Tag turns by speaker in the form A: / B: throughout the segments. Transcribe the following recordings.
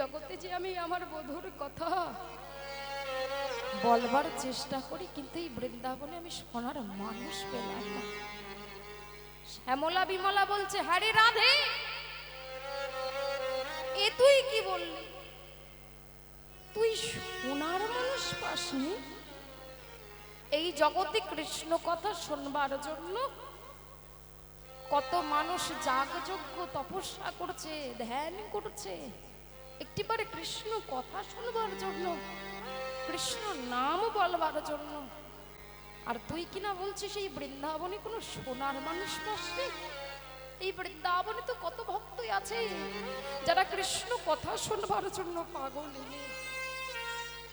A: জগতে যে আমি আমার বধূর কথা বলবার চেষ্টা করি, কিন্তু এই বৃন্দাবনে আমি শোনার মানুষ পেলাম না। শ্যামলা বিমলা বলছে, হ্যাঁ রে রাধে, এ তুই কি বললি? তুই শোনার মানুষ পাসনি? এই জগতে কৃষ্ণ কথা শুনবার জন্য কত মানুষ যাগযজ্ঞ তপস্যা করছে, ধ্যান করছে, একটিবারে কৃষ্ণ কথা শুনবার জন্য, কৃষ্ণ নাম বলবার জন্য। আর তুই কিনা বলছিস এই বৃন্দাবনে কোনো সোনার মানুষ পাসনি? এই বৃন্দাবনে তো কত ভক্তই আছে যারা কৃষ্ণ কথা শুনবার জন্য পাগল,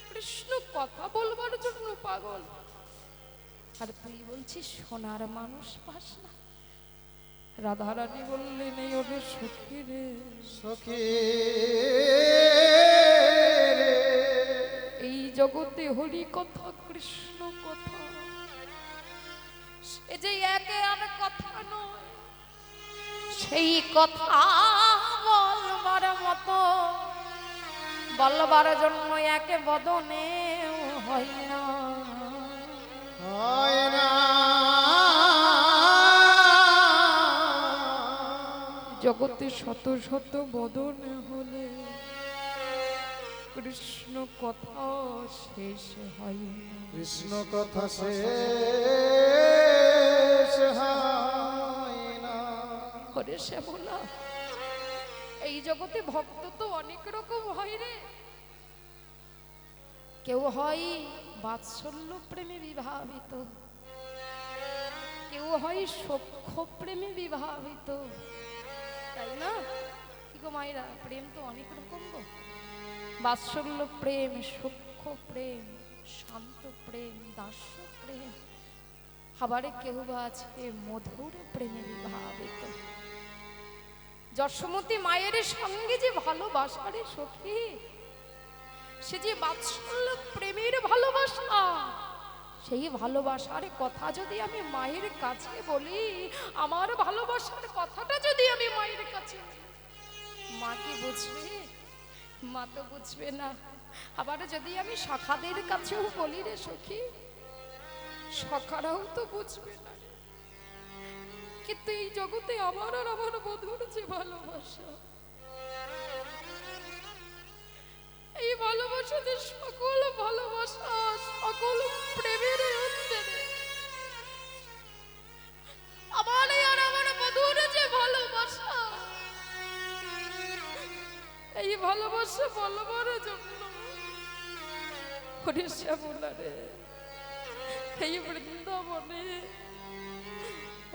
A: কৃষ্ণ কথা বলবার জন্য পাগল। আর তুই বলছিস সোনার মানুষ পাস না? রাধারানী বললেন, এই ওরে সখী রে,
B: সখী
A: এই জগতে হরি কথা কৃষ্ণ কথা সে যে একে আর কথা নয়, সেই কথা বলবার মতো বলবার জন্য একে বদনেও হয় না,
B: হয় না।
A: জগতে শত শত বদন হলে কৃষ্ণ কথা শেষ হয় না,
B: কৃষ্ণ কথা শেষ হয় না।
A: হরে শ্যামলা, এই জগতে ভক্ত তো অনেক রকম হয় রে। কেউ হয় বাৎসল্য প্রেমে বিভাবিত, কেউ হয় সখ্য প্রেমে বিভাবিত, তাই না? কি গো মায়েরা, প্রেম তো অনেক রকম গো। বাৎসল্য প্রেম, সখ্য প্রেম, শান্ত প্রেম, দাস্য প্রেম, আবার কেউ বা আছে মধুর প্রেমে বিভাবিত। যশোমতী মায়ের সঙ্গে যে ভালোবাসা রে সখী, সে যে বাৎসল্য প্রেমের ভালোবাসা, সেই ভালোবাসার কথা যদি আমি মায়ের কাছে বলি, আমার ভালোবাসার কথাটা যদি আমি মায়ের কাছে বলি, মা কি বুঝবে? মা তো বুঝবে না। আবার যদি আমি সখাদের কাছেও বলি রে সখী, সখারাও তো বুঝবে না। কিন্তু এই জগতে আমার আর আমার বধুর যে ভালোবাসা, এই ভালোবাসাতে সকল ভালোবাসা, সকল প্রেমের ঊর্ধ্বে আমার আর আমার বধুর যে ভালোবাসা, এই ভালোবাসা বলবার জন্য হরে শ্যামলা রে, এই বৃন্দাবনে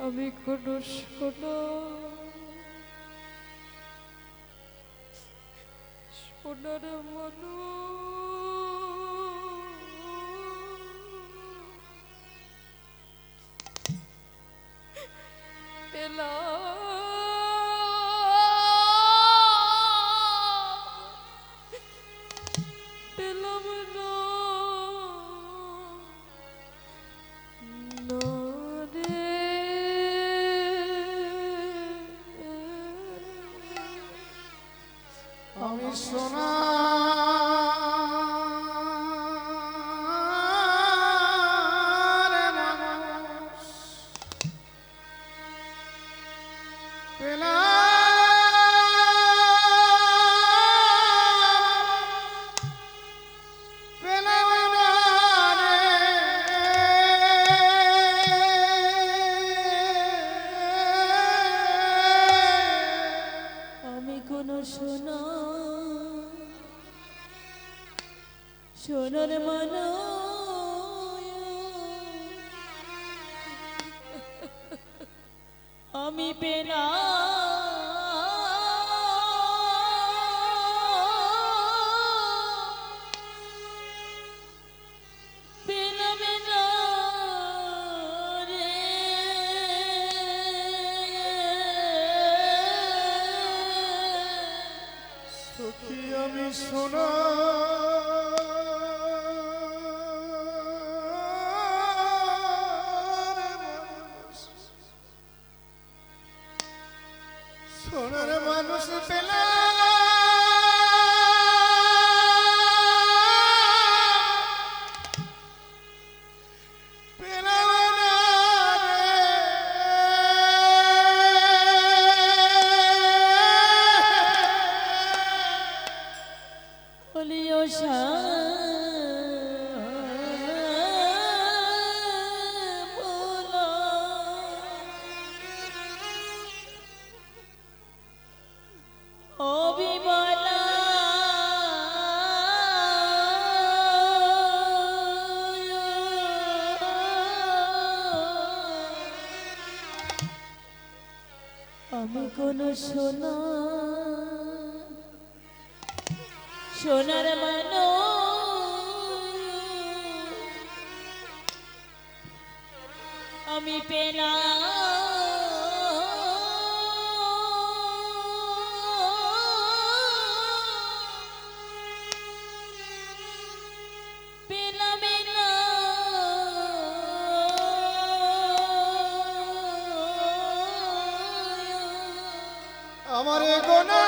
A: আমি কোনো সোনার পেলাম না রে।
B: আমি সোনা
C: সোনার মানো আমি পেনা
B: আমি সোনা সোনার মানুষ পেলাম
C: বলিও অবিমলা আমি কোন সোনার মানো আমি পেনা পেলামে না
B: আমার গোনা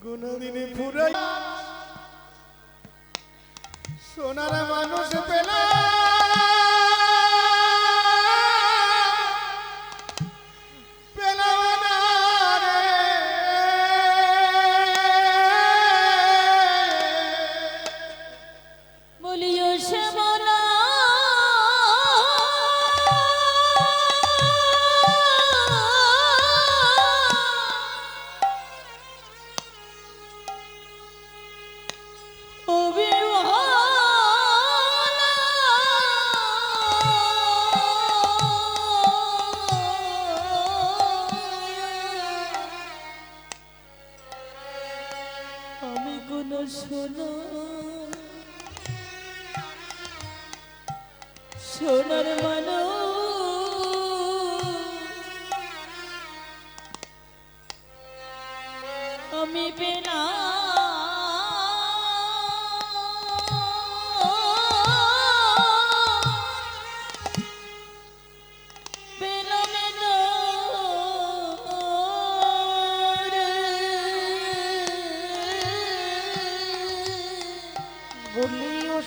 B: গুণদিনে ফুরাই সোনার মানুষ পেলা পেলাম না রে।
C: বলিও শ্যামলা আমি কোন সোনার মানো আমি পেনা পেলামে না
A: বলিও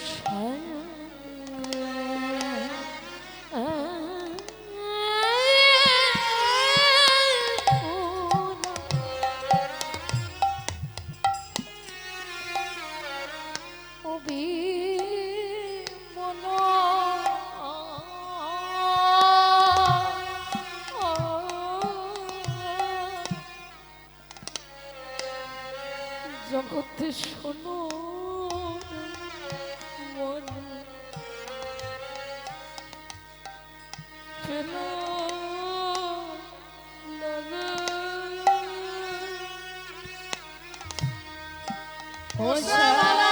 A: জগতে শোনো মন পেলো না
C: ও শ্যামলা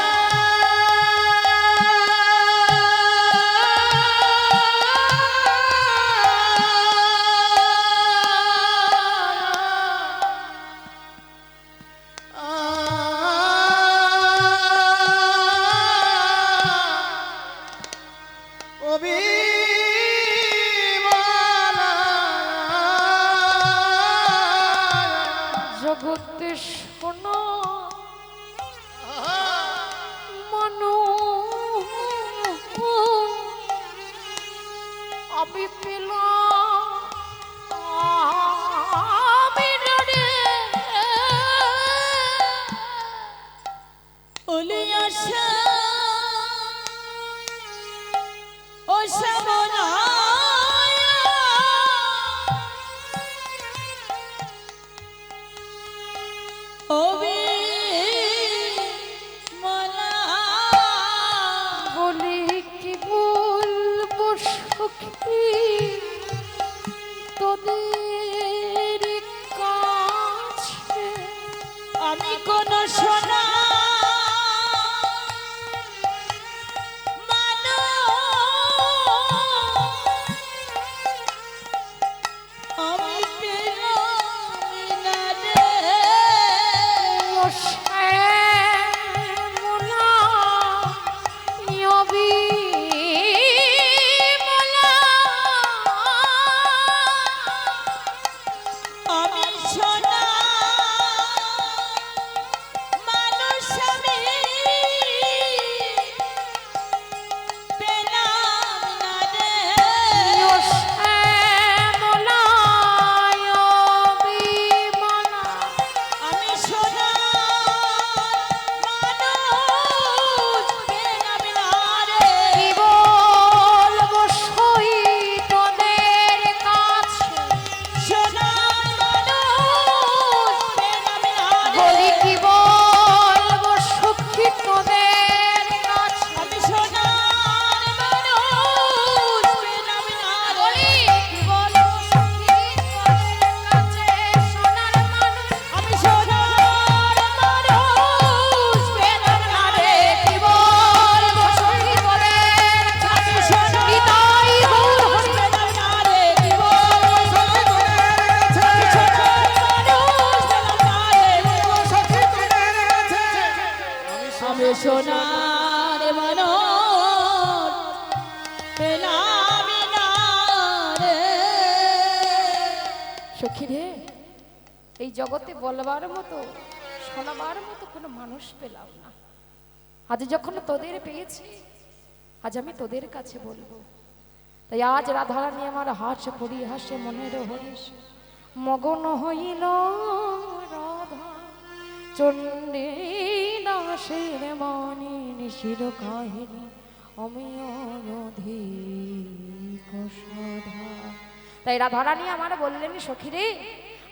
A: জগতে শোনো মনু আমি পেলাম আমি রে
C: বলিও ও শ্যামলা
A: বলি কি বলবো সখী তোদের কাছে
C: আমি কোন সোনা সোনার মানুষ পেলাম না রে।
A: সখী রে, এই জগতে বলবার মতো শোনাবার মতো কোনো মানুষ পেলাম না। আজ যখন তোদের পেয়েছি, আজ আমি তোদের কাছে বলবো। তাই আজ রাধারানী আমার হাস পরিহাসে মনের হরিষ মগন হইল রাধা চণ্ডী দাসের মনে নিশির কাহিনী অমিয়ধিক সধা। তাই রাধারানী আমার বললেন, সখী রে,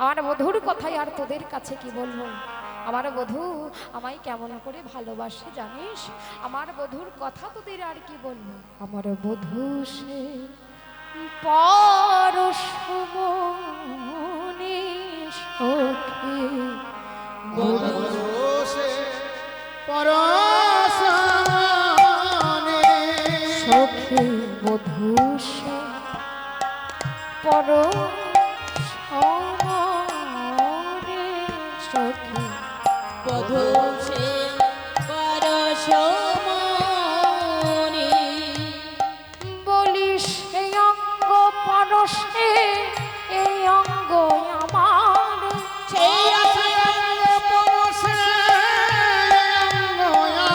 A: আমার বধূর কথাই আর তোদের কাছে কি বলবো। আমার বধূ আমায় কেমন করে ভালোবাসে জানিস? আমার বধূর কথা তোদের আর কি বলবো। আমার বধূ সে পরশমণি সখী,
B: বসে পরশমণি
A: সখী বধূ সে পরশমণি সখী,
C: বধূ সে পরশমণি।
A: বলি সে অঙ্গ পরশে এই অঙ্গ আমার,
C: সেই
B: পরশে
C: বলি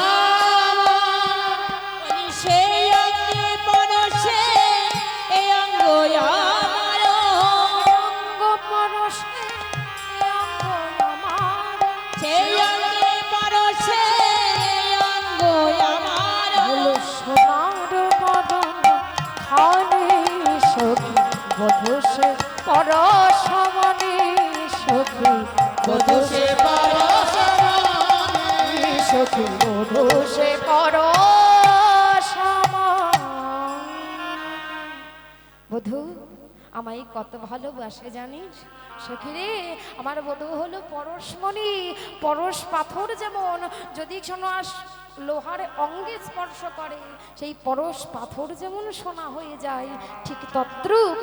C: সেই অঙ্গে পরশে এই অঙ্গ আমার।
A: অঙ্গ পরশে এই অঙ্গ আমার,
C: সেই অঙ্গে পরশে এই অঙ্গ আমার।
A: হলো সোনার বদন খানি সখী বধূ সে পরশমণি সখী,
B: বধূ সে পরশমণি সখী
A: বধূ সে পরশমণি। বধূ আমায় কত ভালোবাসে জানিস? সখী রে, আমার বধূ হলো পরশমণি। পরশ পাথর যেমন যদি কোনো লোহার অঙ্গে স্পর্শ করে সেই পরশ পাথর যেমন সোনা হয়ে যায়, ঠিক তদ্রূপ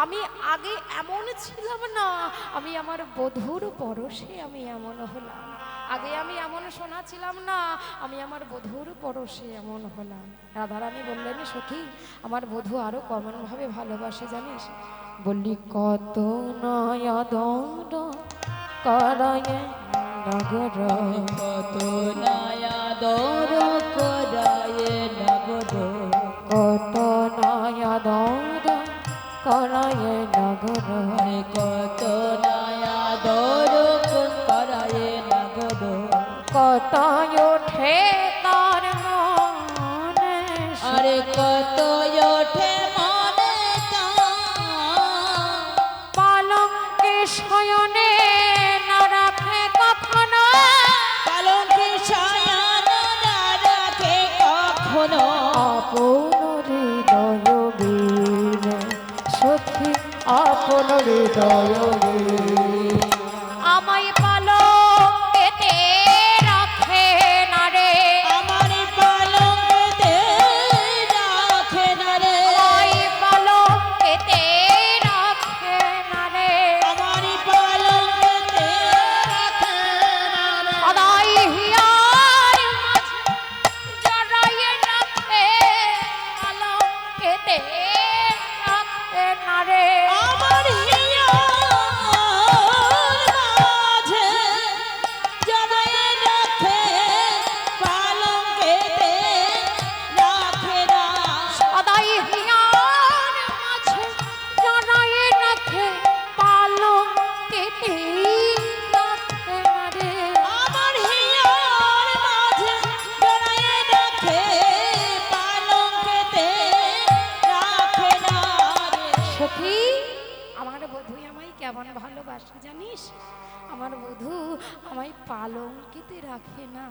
A: আমি আগে এমন ছিলাম না, আমি আমার বধূর পরশে আমি এমন হলাম। আগে আমি এমন সোনা ছিলাম না, আমি আমার বধূর পরশে এমন হলাম। রাধারানী বললেন, সখী আমার বধূ আরো কেমন ভাবে ভালোবাসে জানিস? বললি কত নয়া দণ্ড করায় নগর,
C: কত নয়া দর করায়ে নগর।
A: কত নয়া দণ্ড করায় নগর,
C: আরে কত নয়া দর করায়ে নগর।
A: কত ওঠে তার মনে,
C: আরে কত ওঠে মনে তার।
A: পালঙ্কে শয়নে না রাখে কখনো,
C: পালঙ্কে শয়ন না রাখে কখনো।
A: আপন হৃদয় বীরে সখী, আপন হৃদয় বীরে আমায় পালঙ্কেতে রাখে না রে,
C: আমার পালঙ্কেতে রাখে না রে।
A: আমায় পালঙ্কেতে রাখে না রে,
C: আমার পালঙ্কেতে
A: সদাই হিয়ার মাঝে জড়াইয়ে রাখে, পালঙ্কেতে রাখে না রে।
C: আমার হিয়ার মাঝে জড়ায়ে রাখে, পালঙ্কেতে রাখে না।
A: সদাই হিয়ার মাঝে জড়াইয়ে রাখে, পালঙ্কেতে রাখে না রে।
C: আমার হিয়ার মাঝে জড়ায়ে রাখে, পালঙ্কেতে রাখে না রে।
A: সখী আমার বধূ আমায় কেমন ভালোবাসে জানিস? আমার বধূ আমায় পালঙ্কিতে রাখে না,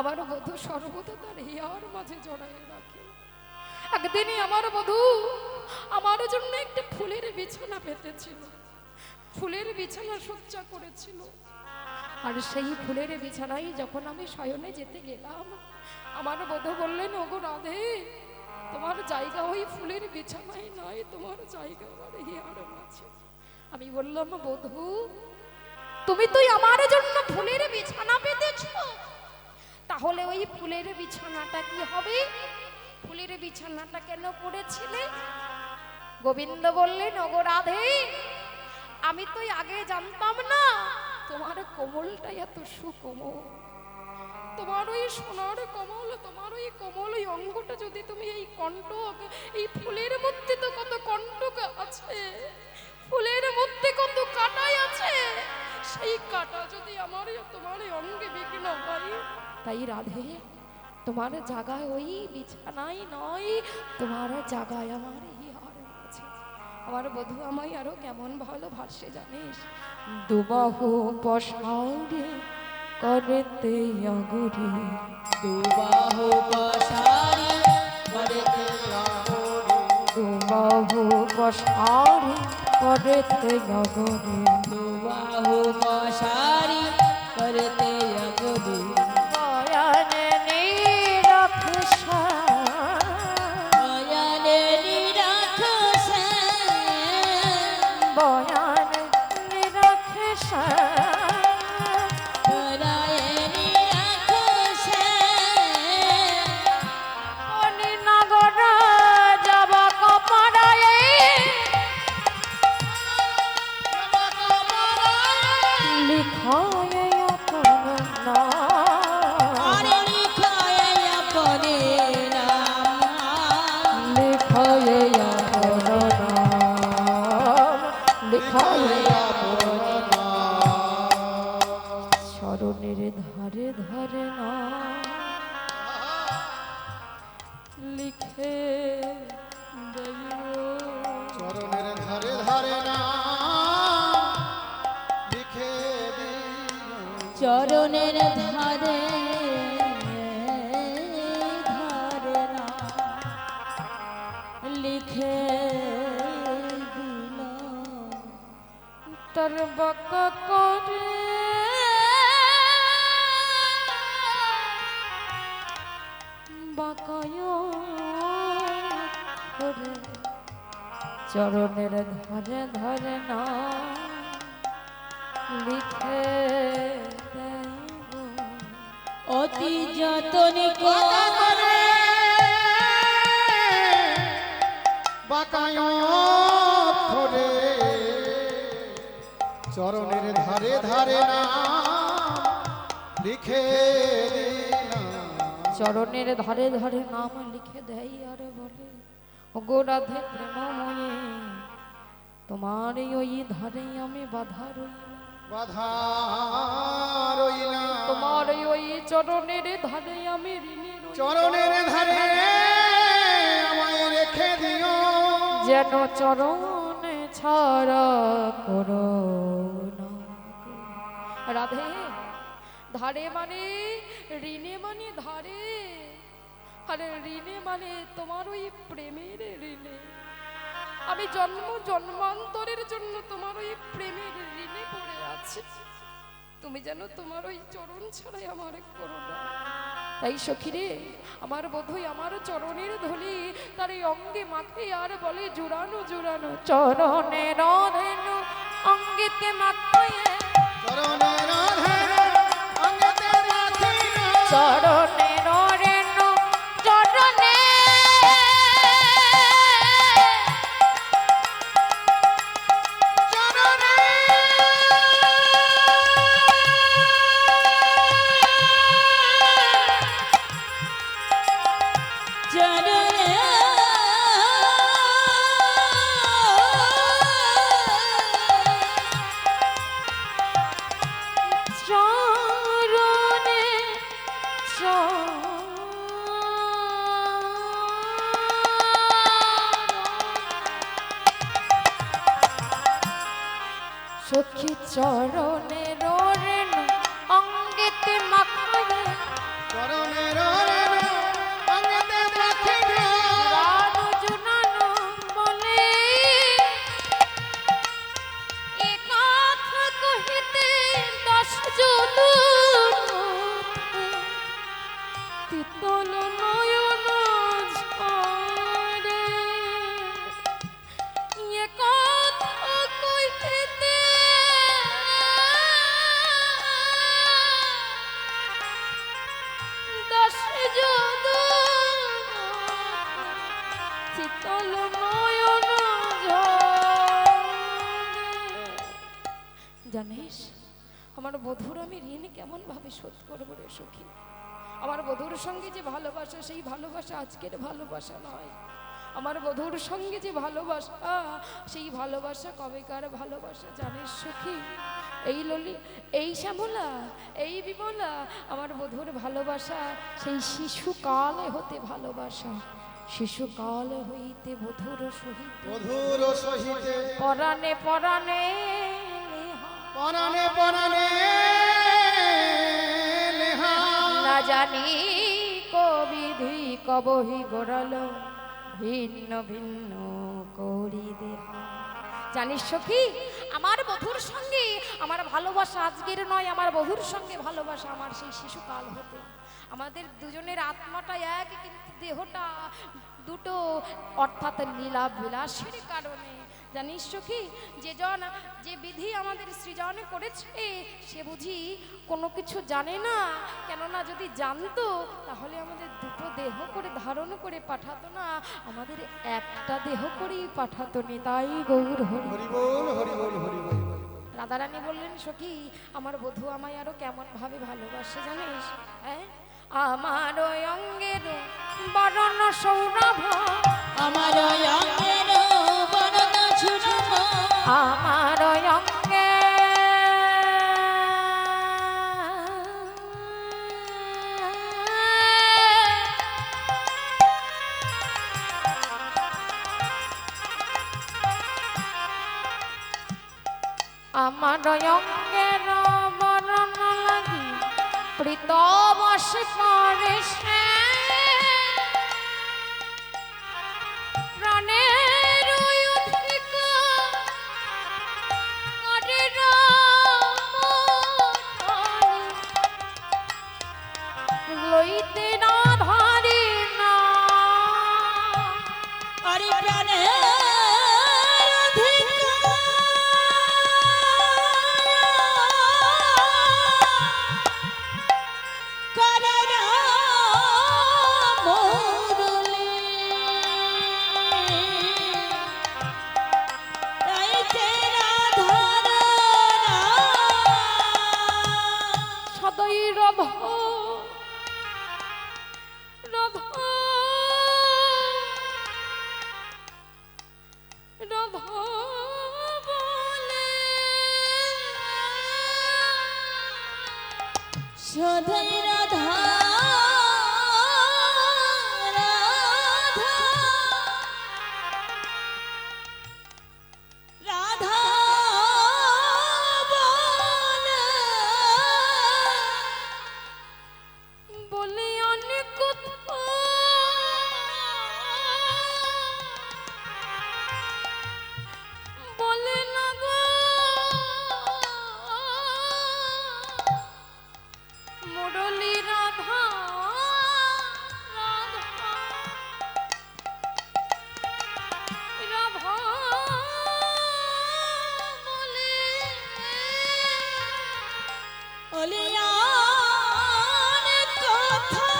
A: আমার বধূ সর্বদা তার হিয়ার মাঝে জড়াই রাখে। একদিনই আমার বধূ আমার জন্য একটি ফুলের বিছানা পেতেছিল, ফুলের বিছানা সজ্জা করেছিল। আর সেই ফুলের বিছানায় যখন আমি শয়নে যেতে গেলাম, আমার বধূ বললেন, ওগো রাধে, তোমার জায়গা ওই ফুলের বিছানায় নয়, তোমার জায়গা আমার হিয়ার মাঝে। আমি বললাম, বধূ তুমি তুই আমার জন্য ফুলের বিছানা পেতেছ, তাহলে ওই ফুলের বিছানাটা কি হবে? ফুলের বিছানাটা কেন করেছিলে? গোবিন্দ বললেন, ওগো রাধে, আমি তো আগে জানতাম না তোমার কোমলটা এত সুকোমল। তোমার ওই সোনার কমল, তোমার ওই কোমল ওই অঙ্গটা যদি তুমি এই কণ্টক, এই ফুলের মধ্যে তো কত কণ্টক আছে, ফুলের মধ্যে কত কাঁটাই আছে, সেই কাঁটা যদি আমার তোমার এই অঙ্গে বিঘ্ন হয়, তাই রাধে তোমার জায়গায় ওই বিছানায় নয়, তোমার জায়গায় আমার হিয়ার আছে। আমার বধূ আমায় আরো কেমন ভালোবাসে জানিস? দুবাহু পশারে করতে অগুরি,
C: দুবাহু পসারি করতে
A: দুবাহু পশারে করতে অগুরি,
C: দুবাহু পসারি করতে অগদি
A: বয়ানে নিরক্ষসা,
C: বয়ানে নিরাখসে
A: বয়ানে নিরক্ষসা,
C: বয়ানে নিরাখসে
A: নগর যাব কপড়ায়, লিখায় আপন নাম,
C: আরে লিখায়ে আপনে নাম
A: লিখায় আপন নাম, লিখায় চরণের ধারে ধারে না লিখে দিও।
B: চরণের ধারে ধারে না লিখে দিও।
C: চরণের ধারে ধারে না লিখে দিল
A: তোর বকা করে বাকায় করে চরণের ধারে ধারে না লিখে দেব।
C: অতি যতনে করে
B: বাঁকায় ধরে চরণের ধারে ধারে না লিখে দিলাম।
A: চরণের ধারে ধারে নাম লিখে দেয় আর বলে, ওগো রাধে প্রেমময়ে, তোমার ওই ধারে আমি বাধা রইলাম,
B: বাধা রইলাম।
A: তোমার ওই চরণের ধারে আমি ঋণী রইলাম।
B: চরণের ধারে আমায় রেখে দিও।
A: যেন চরণে ছাড়া করো না গো। রাধে, ধারে মানে ঋণে মানে ধারে, আরে ঋণে মানে তোমার ওই প্রেমের ঋণে। আমি জন্ম জন্মান্তরের জন্য তোমার ওই প্রেমের ঋণে পড়ে আছি। তুমি যেন তোমার ওই চরণ ছাড়াই আমার করো না। তাই সখীরে, আমার বোধই আমার চরণের ধুলি তার এই অঙ্গে মাখে আর বলে, জুড়ানো জুড়ানো চরণের ধেনু অঙ্গেতে মাখায়,
B: চরণের ধারে অঙ্গতে রাখিও।
A: চরণের রেণু চরণে
B: চরণে
C: চরণে
A: চরণে সখী চরণের রেণু অঙ্গেতে মাখায়,
B: চরণের রেণু অঙ্গতে রাখিও।
A: জুড়ানো জুড়ানো বলে, এ কথা কহিতে দশ জন তিতল নয়ন ঝরে, এ কথা কহিতে জানিস আমার বধুর আমি ঋণ কেমন ভাবে শোধ করবো রে সখী। আমার বধুর সঙ্গে যে ভালোবাসা, সেই ভালোবাসা আজকের ভালোবাসা নয়। আমার বধুর সঙ্গে যে ভালোবাসা, সেই ভালোবাসা কবেকার ভালোবাসা জানিস সখী। এই ললি, এই শ্যামলা, এই বিমলা, আমার বধুর ভালোবাসা সেই শিশুকাল হতে ভালোবাসা। শিশুকাল হইতে বধুর সহিত,
B: মধুর সহিতে
A: পরাণে পরাণে
B: পরাণে পরাণে লেহা।
A: না জানি কবিধি কবহি গোড়াল ভিন্ন ভিন্ন করি দেহা। জানিস সখী আমার বধুর সঙ্গে আমার ভালোবাসা আজকের নয়, আমার বধুর সঙ্গে ভালোবাসা আমার সেই শিশুকাল হতে। আমাদের দুজনের আত্মাটা এক, কিন্তু দেহটা দুটো, অর্থাৎ লীলা বিলাসের কারণে। জানিস সখী যে বিধি আমাদের সৃজন করেছে সে বুঝি কোনো কিছু জানে না। কেননা যদি জানতো তাহলে আমাদের দুটো দেহ করে ধারণ করে পাঠাতো না, আমাদের একটা দেহ করেই পাঠাতো নি। তাই গৌর হরি
B: হরি বল হরি বল হরি বল।
A: রাধারানী বললেন সখী আমার বধূ আমায় আরো কেমন ভাবে ভালোবাসে জানিস? হ্যাঁ, আমার ওই অঙ্গের বরণ সৌরভ,
C: আমার অঙ্গের বরণ সৌরভ,
A: আমার ওই অঙ্গে আমার অঙ্গের বরণ লাগি প্রীতবশ করে সে প্রাণের অধিক করে লইতে না ধারি না।
C: আরে প্রাণের অধিকার করার মুরলি রাইতে রাধারা
A: সদয় রভ রভ রভ বলে
C: সদাই রাধা রাধা রাধা
A: বলে অনেক কথা বলে না গো মুরলী রাধা রাধা রাধা বলে
C: অলিয়ান কথা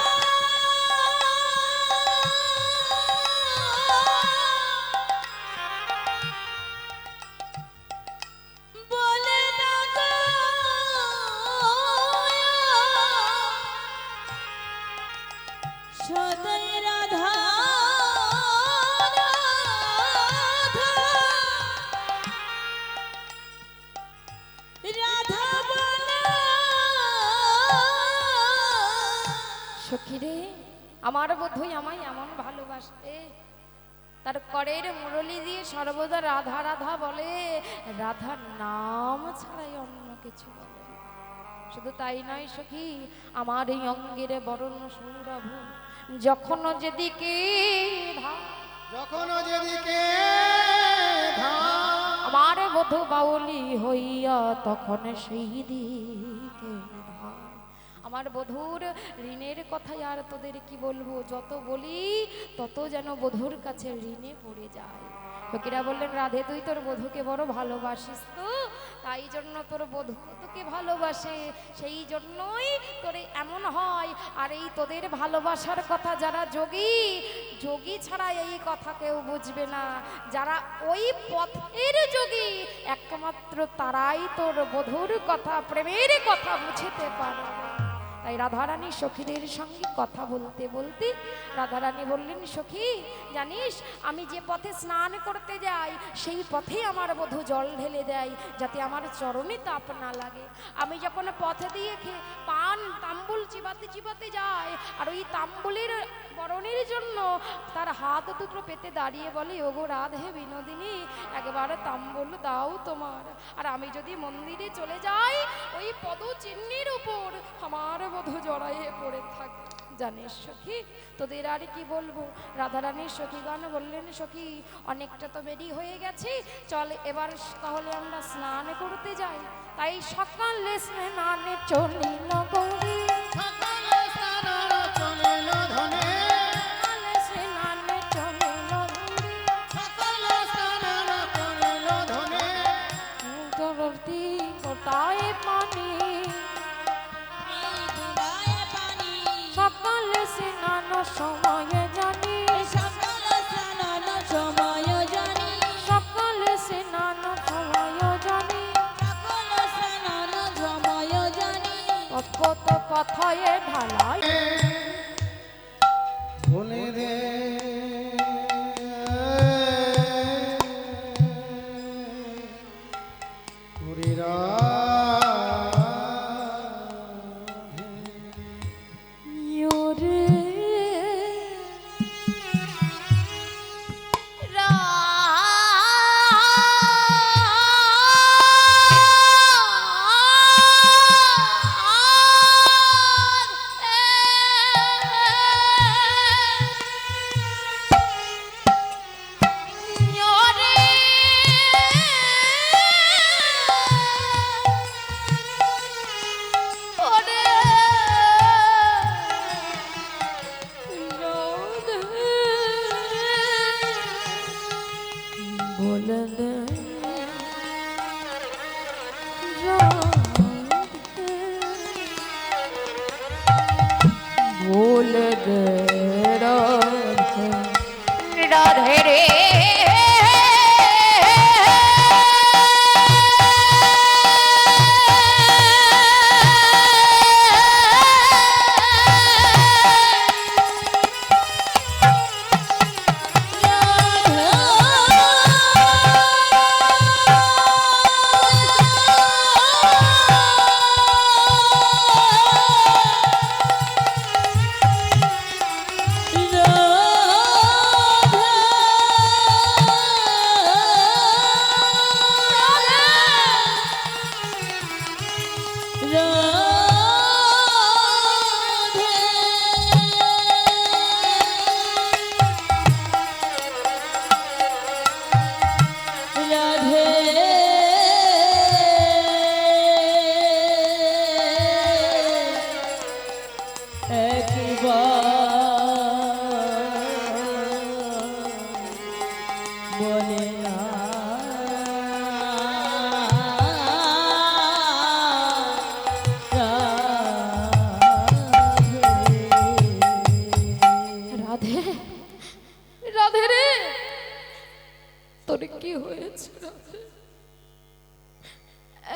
C: বলে না গো সদাই রাধা রাধা রাধা বলে।
A: সখী রে আমার বোধই আমায় এমন ভালোবাসে, তার করের মুরলি দিয়ে সর্বদা রাধা রাধা বলে, রাধার নাম ছাড়াই অন্য কিছু বলে না। শুধু তাই নয় সখী, আমার এই অঙ্গের বরণ সৌরভ যখন যেদিকে
B: যখন যেদিকে ধান
A: আমার বধূ বাউলি হইয়া তখন সেই দিকে ধায়। আমার বধূর ঋণের কথাই আর তোদের কি বলবো, যত বলি তত যেন বধূর কাছে ঋণে পড়ে যায়। ফকিরা বললেন রাধে তুই তোর বধূকে বড় ভালোবাসিস তো, তাই জন্য তোর বধূ তোকে ভালোবাসে, সেই জন্যই তোর এমন হয়। আর এই তোদের ভালোবাসার কথা যারা যোগী, যোগী ছাড়া এই কথা কেউ বুঝবে না। যারা ওই পথের যোগী একমাত্র তারাই তোর বধূর কথা, প্রেমের কথা বুঝতে পারে। তাই রাধারানী সখীদের সঙ্গে কথা বলতে বলতে রাধারানী বললেন, সখী জানিস আমি যে পথে স্নান করতে যাই সেই পথে আমার বধূ জল ঢেলে দেয়, যাতে আমার চরণে তাপ না লাগে। আমি যখন পথে দিয়ে পান তাম্বুল চিবাতে চিবাতে যাই, আর ওই তাম্বুলের বরণের জন্য তার হাত দুটো পেতে দাঁড়িয়ে বলে, ওগো রাধে বিনোদিনী একবার তাম্বুল দাও তোমার। আর আমি যদি মন্দিরে চলে যাই ওই পদচিহ্নের উপর আমার বধূ জড়াইয়ে পড়ে থাকে। জানিস সখী তোদের আর কি বলবো। রাধারানীর সখীগণ বললেন, সখী অনেকটা তো দেরি হয়ে গেছে, চল এবার তাহলে আমরা স্নান করতে যাই। তাই সকালে স্নানে চলিল গৌরী,
B: সকালে স্নান চলিল ধনে,
A: সকালে স্নানে চলিল গৌরী,
B: সকালে স্নান চলিল ধনে,
A: জলতি কোটায় পানি, সকালে স্নান সময়ে জানি, সকালে স্নান সময়ে জানি, কত কথায় ঢালাই
B: বলে দে পুরীরা
A: রাধে রে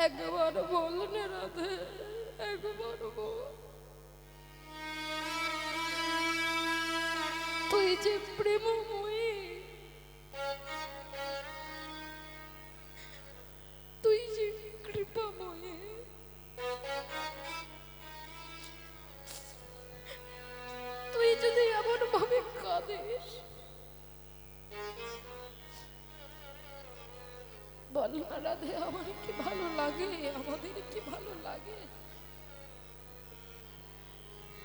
A: একবার বল না রাধে, একবার বল। তুই যে প্রেমময়ী, তুই যে কৃপাময়ী, তুই যদি এমন ভাবে কাঁদিস, বল না রাধে, আমার কি ভালো লাগে, আমাদের কি ভালো লাগে।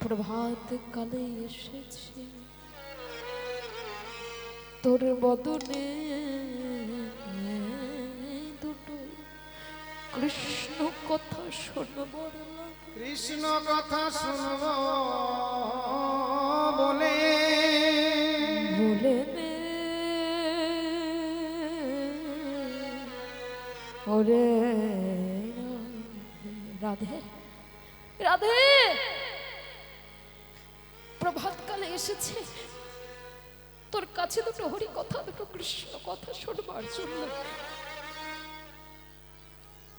A: প্রভাত কালে এসেছে তোর বদনে দুটো কৃষ্ণ কথা শুনব,
B: কৃষ্ণ কথা শুনব বলে
A: বলে নে ওরে রাধে রাধে, প্রভাতকালে এসেছে তোর কাছে দুটো হরি কথা, দুটো কৃষ্ণ কথা শোনবার জন্য।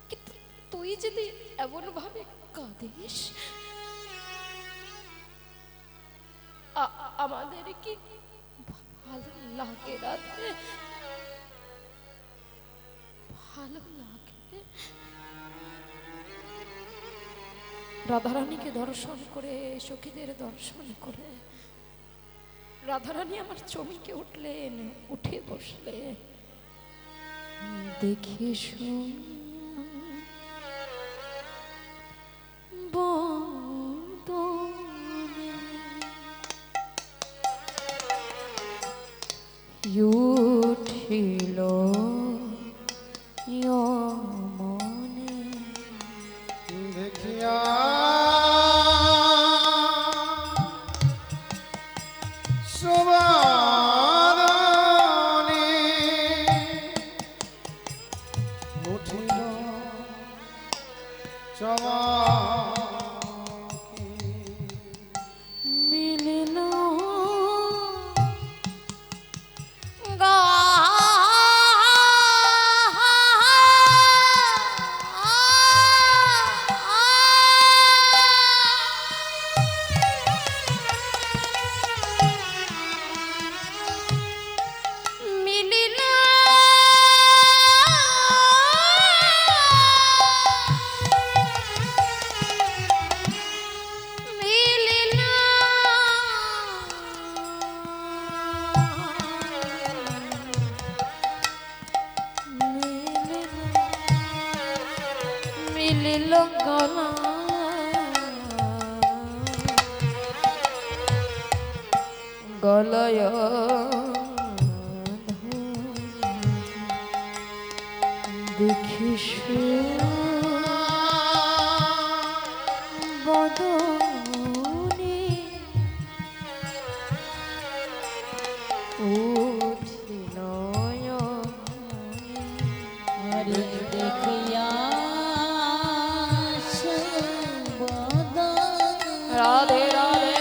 A: কিন্তু তুই যদি এমন ভাবে কাঁদিস, আমাদের কি ভালো লাগে রাধে? ভালো লাগে? রাধারানীকে দর্শন করে, সখীদের দর্শন করে রাধারানী আমার চমকে উঠলেন, উঠে বসলে। দেখি শুন উঠিল মনে
B: দেখিয়া সুবাদনে উঠিল চমকি
A: মিলিল মিলিল গলা গলয় দেখিস বদনে উঠিল
C: হরি দেখিয়া সুবদন
A: রাধে রাধে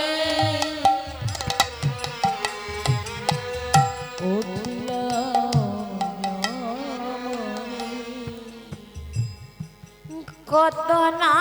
C: উঠিল
A: কত না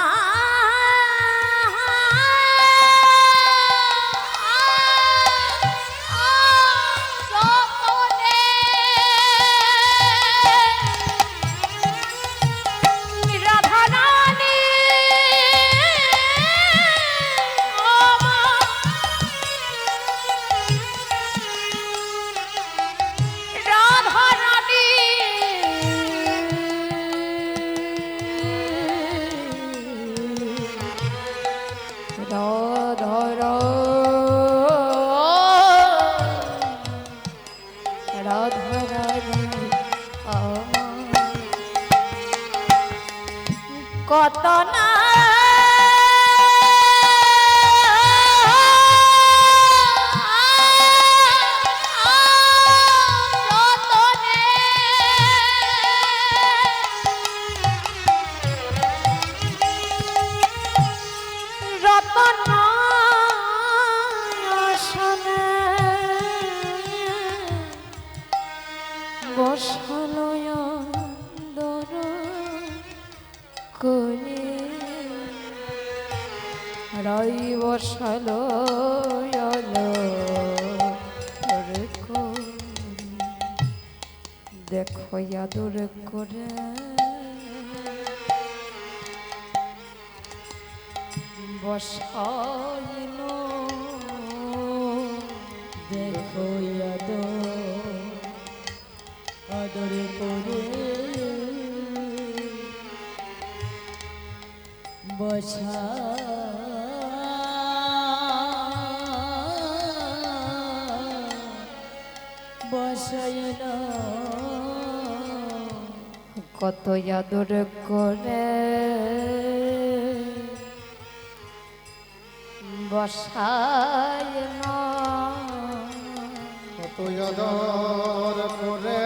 A: কত না বসালয় দর করে রাই বসালো দেখো আদর করে বসাইল
C: দেখো আদরে করে বসা বসাইল
A: কত আদর করে বসাইল
B: কত আদর করে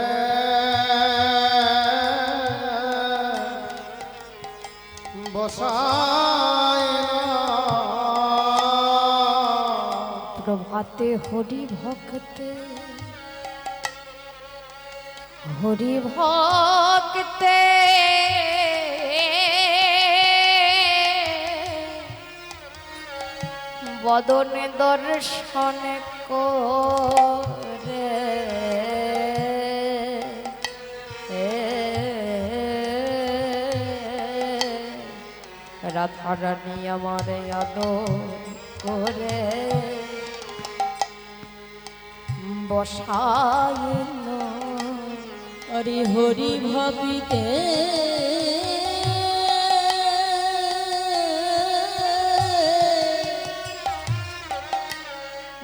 A: প্রভাতে হরি ভক্তে হরি ভক্তে বদনে দর্শন করে রাধারানী আমার আদর করে বসাইল
C: হরি হরি ভাবিতে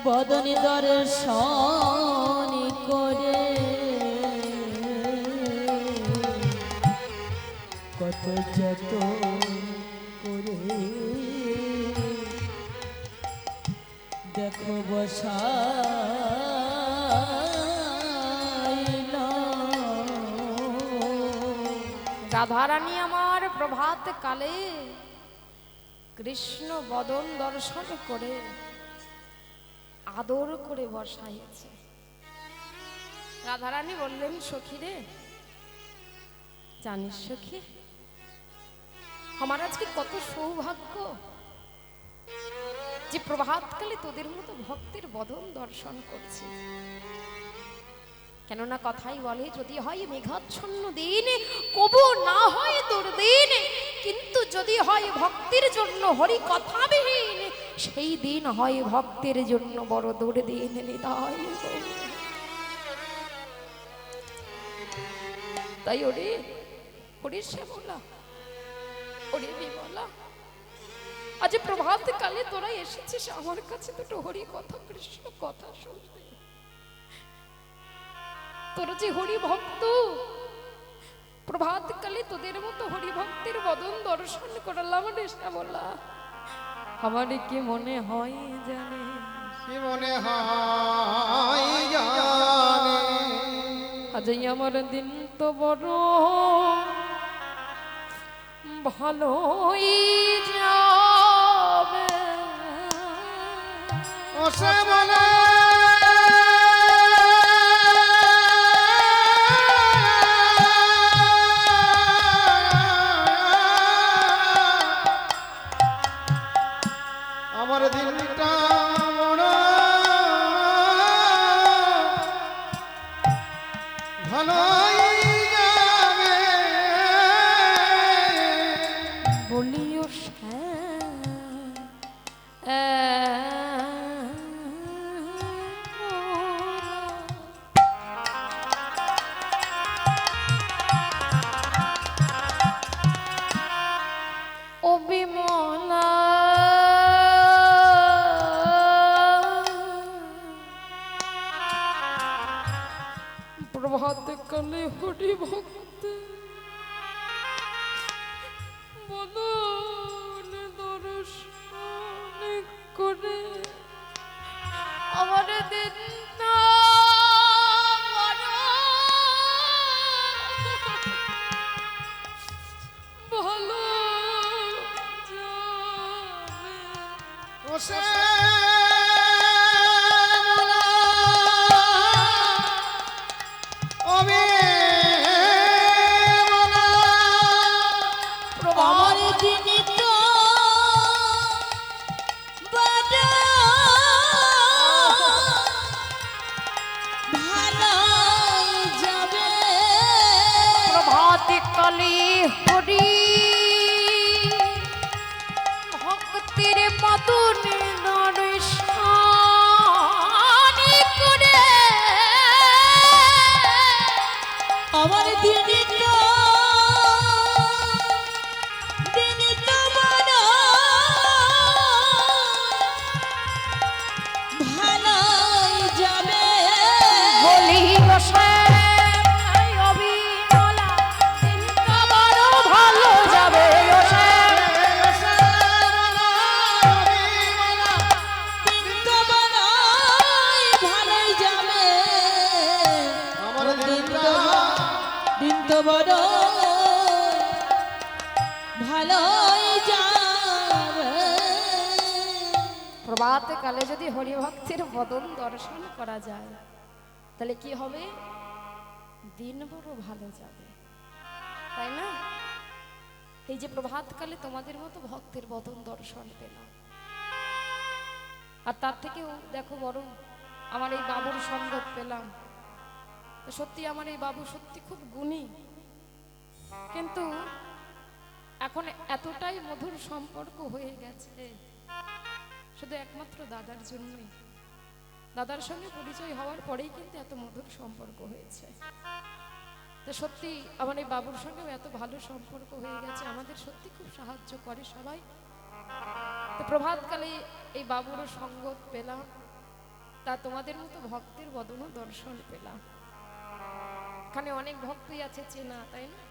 C: বদন দর্শন করে কত যত করে দেখো বসাইল
A: রাধারানী আমার প্রভাত কালে কৃষ্ণ বদন দর্শন করে আদর করে বসাইছে। রাধারানী বললেন, সখী রে, জানিস সখী, আমার আজকে কত সৌভাগ্য যে প্রভাতকালে তোদের মতো ভক্তের বদন দর্শন করছি। কেননা কথাই বলে, যদি হয় মেঘাচ্ছন্ন দিন কবু না হয় দুর্দিন, কিন্তু যদি হয় ভক্তির জন্য হরি কথাবিহীন, সেই দিন হয় ভক্তের জন্য বড় দুর্দিন। নিতাই গৌর। তাই ওরে ওরে শ্যামলা, ওরে বিমলা, আজ প্রভাত কালে তোরা এসেছিস আমার কাছে দুটো হরি কথা কৃষ্ণ কথা শুনতে। তোরা যে হরি ভক্ত, প্রভাত কালে তোদের মতো হরি ভক্তের বদন দর্শন করলাম রে শ্যামলা। আমার কি মনে হয় জানে,
B: কি মনে হয় জানে,
A: আজ আমার দিন তো বড় ভালোই যাবে।
B: ও সে বলে আমার দিনটা বড় ভালোই যাবে।
A: বলিও ও বিমলা, প্রভাত কালে হরি ভক্ত বদন দর্শন করে আমার দিন ভালো যাবে।
B: ও সে
C: আমার দিন তো বড় ভালোই যাবে।
A: প্রভাত কালে হরি ভক্তির মতন দর্শন করে
C: আমার দিন তো বড় ভালোই যাবে।
A: বলি অবিমলা, দিনটা বড় ভালো যাবে।
C: দিন তো বড়ই ভালোই যাবে।
B: আমার
C: দিন
B: দিনটা
C: তো বড় ভালোই যাবে।
A: প্রভাতে কালে যদি হরিভক্তের বদন দর্শন করা যায় তাহলে কি হবে? দিন বড় ভালো যাবে, তাই না? এই যে প্রভাতকালে তোমাদের মতো ভক্তের বদন দর্শন পেলাম, আর তার থেকেও দেখো বরং আমার এই বাবুর সঙ্গত পেলাম। তো সত্যি আমার এই বাবু সত্যি খুব গুণী, কিন্তু এখন এতটাই মধুর সম্পর্ক হয়ে গেছে শুধু একমাত্র দাদার জন্যই। দাদার সঙ্গে পরিচয় হওয়ার পরেই কিন্তু এত মধুর সম্পর্ক হয়েছে। তো সত্যি আমার এই বাবুর সঙ্গেও এত ভালো সম্পর্ক হয়ে গেছে, আমাদের সত্যি খুব সাহায্য করে সবাই। তো প্রভাতকালে এই বাবুরও সঙ্গত পেলাম, তা তোমাদের মতো ভক্তের বদনও দর্শন পেলাম। এখানে অনেক ভক্তই আছে চেনা, তাই না?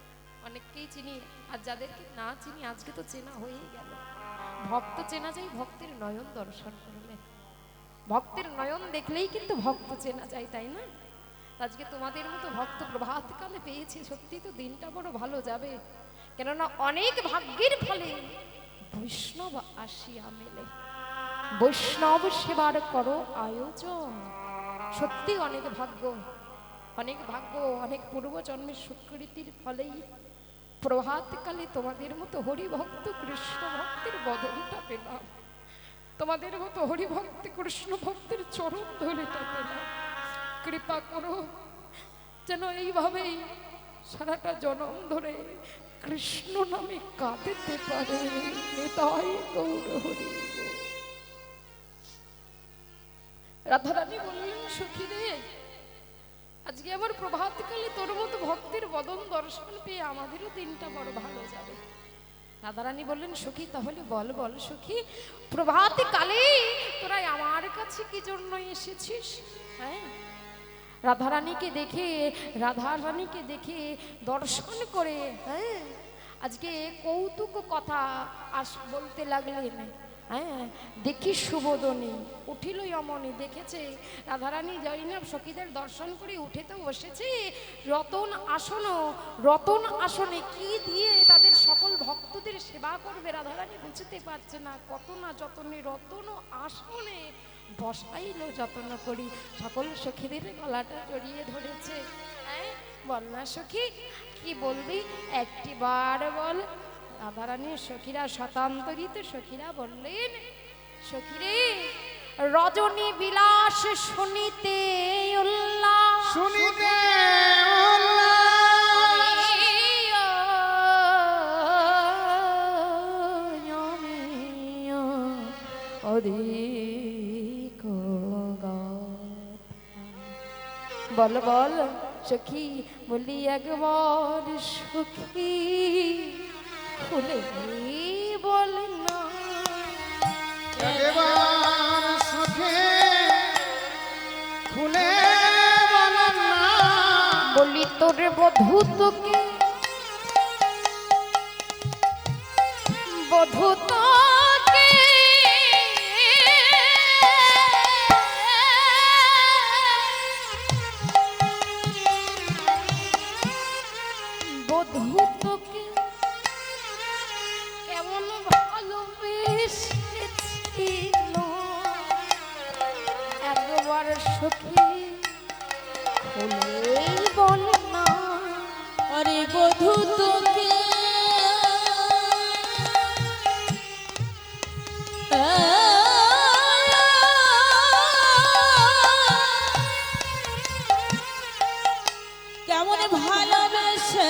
A: অনেককেই চিনি, আর যাদেরকে না চিনি আজকে তো চেনা হয়েই গেল। ভক্ত চেনা যায় ভক্তের নয়ন দর্শন করলে, ভক্তের নয়ন দেখলেই কিন্তু ভক্ত চেনা যায়, তাই না? আজকে তোমাদের মতো ভক্ত প্রভাতকালে পেয়েছে, সত্যি তো দিনটা বড় ভালো যাবে। কেননা অনেক ভাগ্যের ফলে বৈষ্ণব আসিয়া মেলে, বৈষ্ণব সেবার করো আয়োজন। সত্যি অনেক ভাগ্য, অনেক ভাগ্য, অনেক পূর্বজন্মের স্বীকৃতির ফলেই প্রভাতকালে তোমাদের মতো হরিভক্ত কৃষ্ণ ভক্তের বদলটা পেলাম, তোমাদের মতো হরিভক্ত কৃষ্ণ ভক্তের চরণ ধরেটা পেলাম। কৃপা করো যেন এইভাবেই সারাটা জনম ধরে কৃষ্ণ নামে কাঁদতে পারে। নিতাই গৌর হরি। রাধারানী বললেন, সখী রে, আজকে আমার প্রভাতকালে তোর মতো ভক্তের বদন দর্শন পেয়ে আমাদেরও দিনটা বড় ভালো যাবে। রাধারানী বললেন, সখী তাহলে বল বল সখী, প্রভাতকালে তোরা আমার কাছে কি জন্য এসেছিস? হ্যাঁ, রাধারানীকে দেখে দর্শন করে, হ্যাঁ, আজকে কৌতুক কথা বলতে লাগলেন। হ্যাঁ, দেখি সুবোধনী উঠিল অমনি, দেখেছে রাধারানী জয়নাব সখীদের দর্শন করে উঠে তো বসেছে রতন আসনে কি দিয়ে তাদের সকল ভক্তদের সেবা করবে। রাধারানী বুঝতে পারছে না, কত না যতনে রতন আসনে বসাইল যত্ন করি, সকল সখীদের গলাটা জড়িয়ে ধরেছে। হ্যাঁ, বল না সখী, কি বলবি একটি বার বল। রাধারানীর সখীরা, শতান্তরিত সখীরা বললেন, সখীরে রজনী বিলাস শুনিতে উল্লাস,
B: শুনিতে
A: অধিক বল বল সখী, বলি একবার সখী খুলে বল না,
B: একবার সখী খুলে বল না,
A: বলি তোর বধূ তোকে, বধূ তোকে বধূ তোকে কেমন ভালোবেসেছিল একবার সখী খুলেই বল না।
C: আরে বধূ তোকে কেমন ভালোবেসেছিল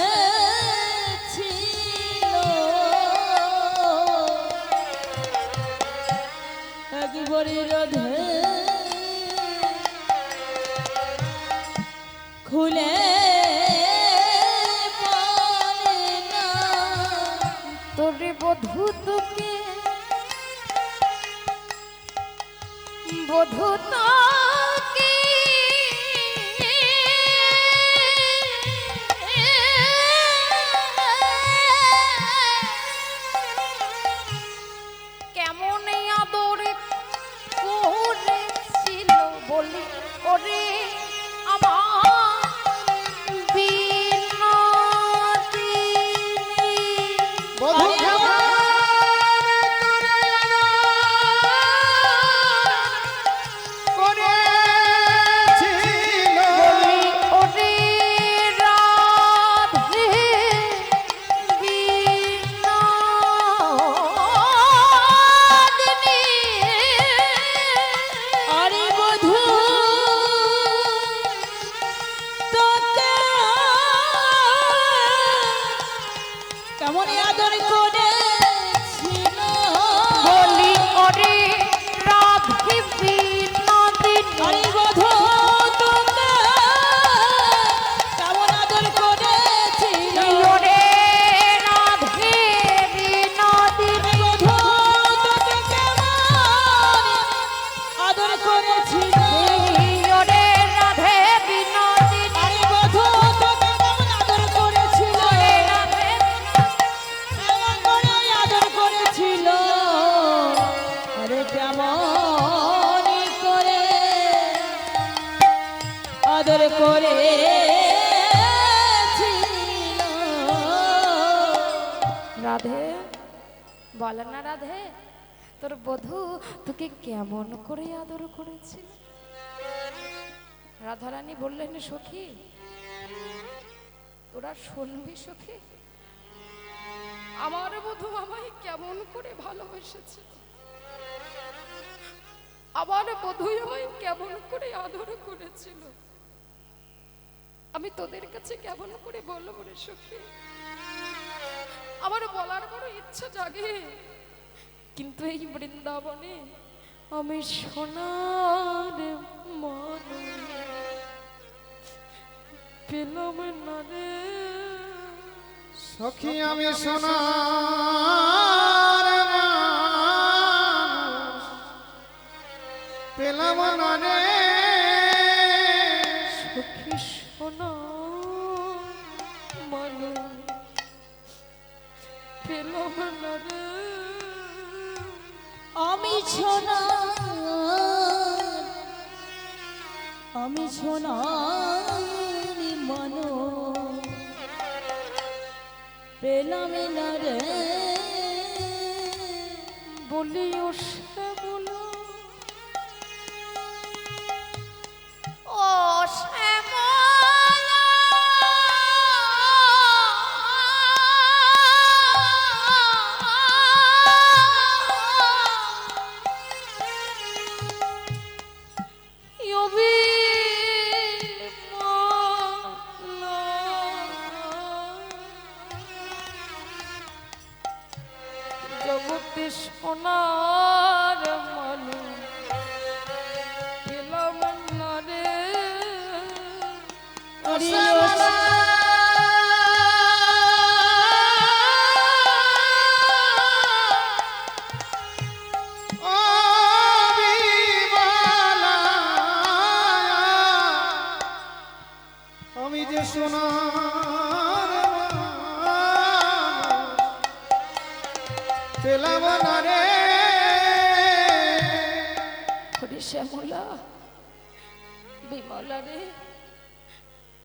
C: একবারে রাধে খুলে বলে না,
A: তোর বধূ তোকে, বধূ তোকে কেমন আদর করেছিল বলি ওরে আমার বিনোদিনী।
B: বধূ
C: আদর করে
A: রাধে, বলে না রাধে, তোর বধূ তোকে কেমন করে আদর করেছিল? রাধারানী বললেন, সখী তোরা শুনবি সখী, আমার বধূ আমায় কেমন করে ভালোবেসেছে, আমার বধূ আমায় কেমন করে আদর করেছিল, আমি তোদের কাছে কেমন করে বলবো রে সখী। আমার বলার বড় ইচ্ছা জাগে, কিন্তু এই বৃন্দাবনে আমি সোনার মন পেলাম না রে
B: সখী আমি সোনার মানুষ পেলাম না রে
A: সখী সোনার মানুষ পেলাম না রে।
C: আমি সোনার মনো পেলাম না রে
A: বলিও শ্যামল, ও শ্যামল জগতে সোনার মানুষ পেলাম না রে।
B: ও বিমলা, আমি যে সোনার মানুষ পেলাম না রে
A: হরি শ্যামলা, বিমলা রে,